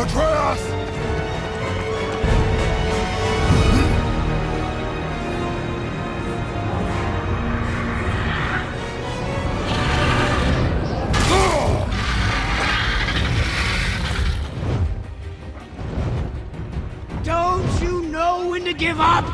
Atreus! Don't you know when to give up?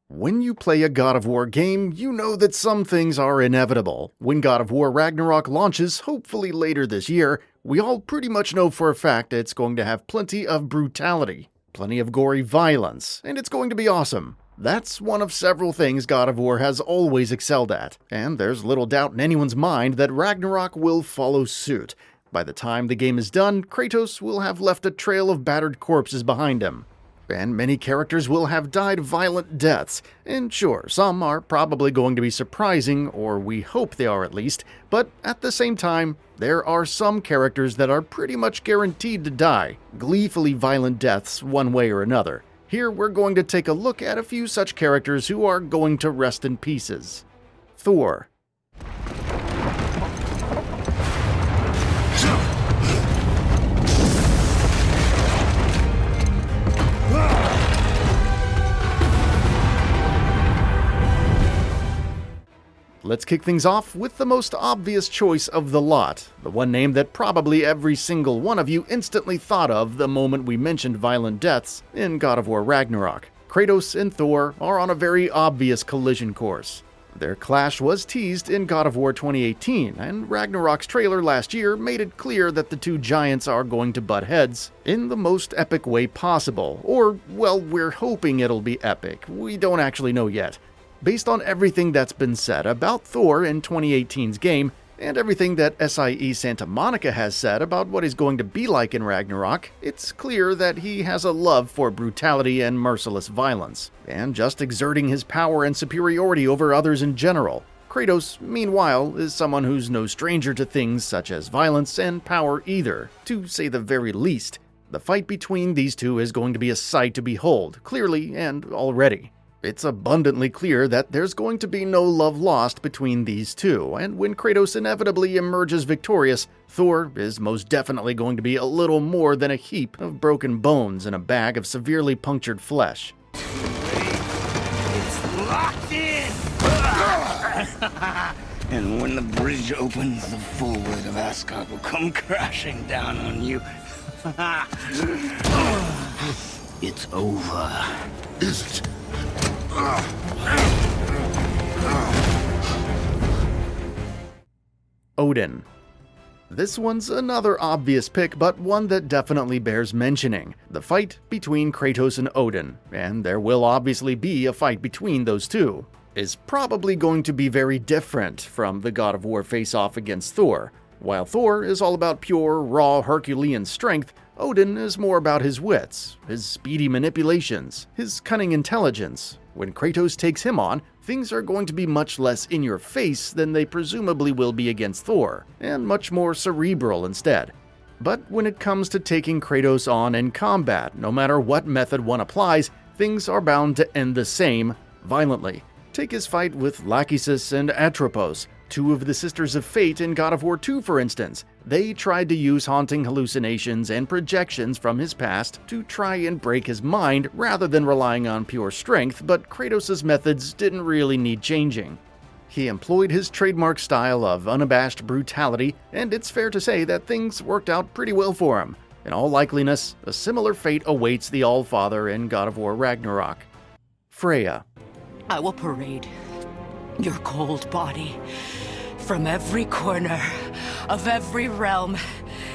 When you play a God of War game, you know that some things are inevitable. When God of War Ragnarok launches, hopefully later this year, we all pretty much know for a fact it's going to have plenty of brutality, plenty of gory violence, and it's going to be awesome. That's one of several things God of War has always excelled at, and there's little doubt in anyone's mind that Ragnarok will follow suit. By the time the game is done, Kratos will have left a trail of battered corpses behind him. And many characters will have died violent deaths, and sure, some are probably going to be surprising, or we hope they are at least, but at the same time, there are some characters that are pretty much guaranteed to die, gleefully violent deaths one way or another. Here we're going to take a look at a few such characters who are going to rest in pieces. Thor. Let's kick things off with the most obvious choice of the lot, the one name that probably every single one of you instantly thought of the moment we mentioned violent deaths in God of War Ragnarok. Kratos and Thor are on a very obvious collision course. Their clash was teased in God of War 2018, and Ragnarok's trailer last year made it clear that the two giants are going to butt heads in the most epic way possible, or, well, we're hoping it'll be epic. We don't actually know yet. Based on everything that's been said about Thor in 2018's game, and everything that SIE Santa Monica has said about what he's going to be like in Ragnarok, it's clear that he has a love for brutality and merciless violence, and just exerting his power and superiority over others in general. Kratos, meanwhile, is someone who's no stranger to things such as violence and power either, to say the very least. The fight between these two is going to be a sight to behold, clearly and already. It's abundantly clear that there's going to be no love lost between these two, and when Kratos inevitably emerges victorious, Thor is most definitely going to be a little more than a heap of broken bones and a bag of severely punctured flesh. It's locked in! And when the bridge opens, the full weight of Asgard will come crashing down on you. It's over. Is it? Odin. This one's another obvious pick, but one that definitely bears mentioning. The fight between Kratos and Odin, and there will obviously be a fight between those two, is probably going to be very different from the God of War face-off against Thor. While Thor is all about pure, raw Herculean strength, Odin is more about his wits, his speedy manipulations, his cunning intelligence. When Kratos takes him on, things are going to be much less in your face than they presumably will be against Thor, and much more cerebral instead. But when it comes to taking Kratos on in combat, no matter what method one applies, things are bound to end the same, violently. Take his fight with Lachesis and Atropos, two of the Sisters of Fate in God of War 2 for instance. They tried to use haunting hallucinations and projections from his past to try and break his mind rather than relying on pure strength, but Kratos' methods didn't really need changing. He employed his trademark style of unabashed brutality, and it's fair to say that things worked out pretty well for him. In all likeliness, a similar fate awaits the Allfather in God of War Ragnarok. Freya. I will parade your cold body from every corner of every realm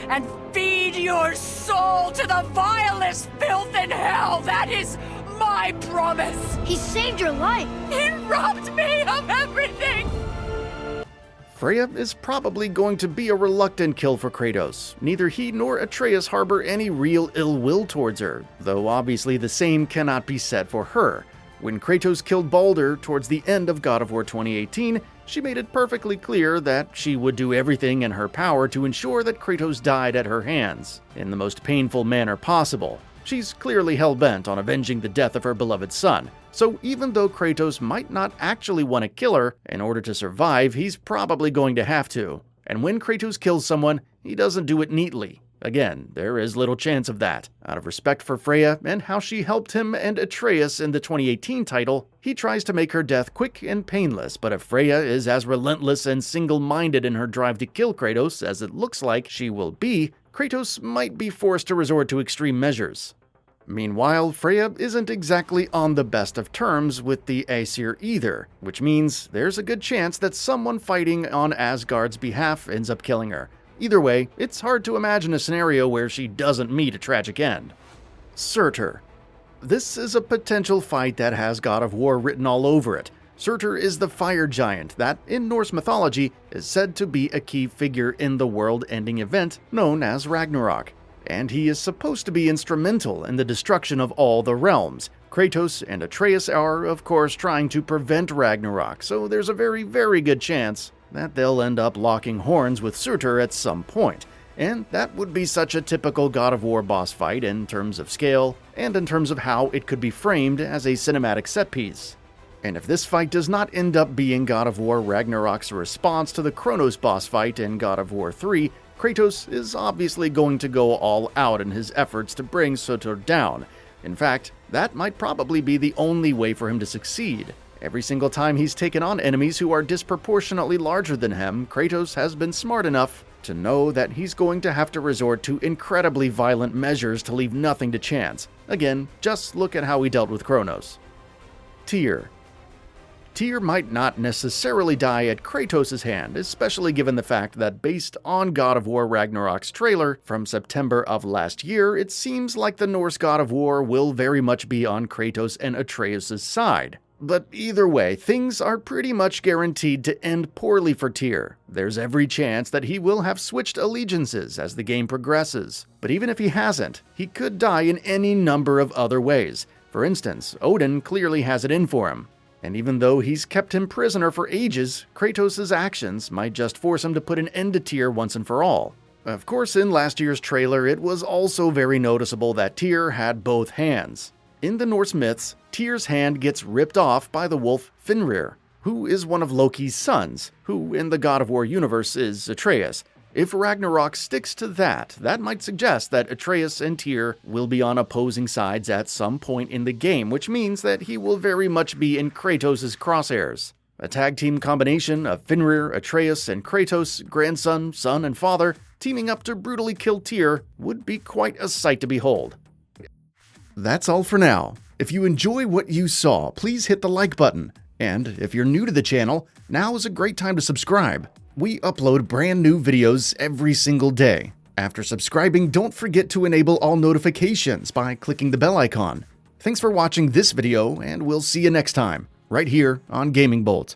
and feed your soul to the vilest filth in hell. That is my promise. He saved your life. He robbed me of everything. Freya is probably going to be a reluctant kill for Kratos. Neither he nor Atreus harbor any real ill will towards her, though obviously the same cannot be said for her. When Kratos killed Baldur towards the end of God of War 2018, she made it perfectly clear that she would do everything in her power to ensure that Kratos died at her hands, in the most painful manner possible. She's clearly hell-bent on avenging the death of her beloved son, so even though Kratos might not actually want to kill her, in order to survive, he's probably going to have to. And when Kratos kills someone, he doesn't do it neatly. Again, there is little chance of that. Out of respect for Freya and how she helped him and Atreus in the 2018 title, he tries to make her death quick and painless, but if Freya is as relentless and single-minded in her drive to kill Kratos as it looks like she will be, Kratos might be forced to resort to extreme measures. Meanwhile, Freya isn't exactly on the best of terms with the Aesir either, which means there's a good chance that someone fighting on Asgard's behalf ends up killing her. Either way, it's hard to imagine a scenario where she doesn't meet a tragic end. Surtr. This is a potential fight that has God of War written all over it. Surtr is the fire giant that, in Norse mythology, is said to be a key figure in the world-ending event known as Ragnarok. And he is supposed to be instrumental in the destruction of all the realms. Kratos and Atreus are, of course, trying to prevent Ragnarok, so there's a very, very good chance that they'll end up locking horns with Surtr at some point. And that would be such a typical God of War boss fight in terms of scale, and in terms of how it could be framed as a cinematic set piece. And if this fight does not end up being God of War Ragnarok's response to the Kronos boss fight in God of War 3, Kratos is obviously going to go all out in his efforts to bring Surtr down. In fact, that might probably be the only way for him to succeed. Every single time he's taken on enemies who are disproportionately larger than him, Kratos has been smart enough to know that he's going to have to resort to incredibly violent measures to leave nothing to chance. Again, just look at how he dealt with Kronos. Tyr. Tyr might not necessarily die at Kratos' hand, especially given the fact that based on God of War Ragnarok's trailer from September of last year, it seems like the Norse God of War will very much be on Kratos and Atreus' side. But either way, things are pretty much guaranteed to end poorly for Tyr. There's every chance that he will have switched allegiances as the game progresses. But even if he hasn't, he could die in any number of other ways. For instance, Odin clearly has it in for him. And even though he's kept him prisoner for ages, Kratos' actions might just force him to put an end to Tyr once and for all. Of course, in last year's trailer, it was also very noticeable that Tyr had both hands. In the Norse myths, Tyr's hand gets ripped off by the wolf Fenrir, who is one of Loki's sons, who in the God of War universe is Atreus. If Ragnarok sticks to that might suggest that Atreus and Tyr will be on opposing sides at some point in the game, which means that he will very much be in Kratos' crosshairs. A tag team combination of Fenrir, Atreus, and Kratos, grandson, son, and father, teaming up to brutally kill Tyr would be quite a sight to behold. That's all for now. If you enjoy what you saw, please hit the like button. And if you're new to the channel, now is a great time to subscribe. We upload brand new videos every single day. After subscribing, don't forget to enable all notifications by clicking the bell icon. Thanks for watching this video, and we'll see you next time, right here on Gaming Bolt.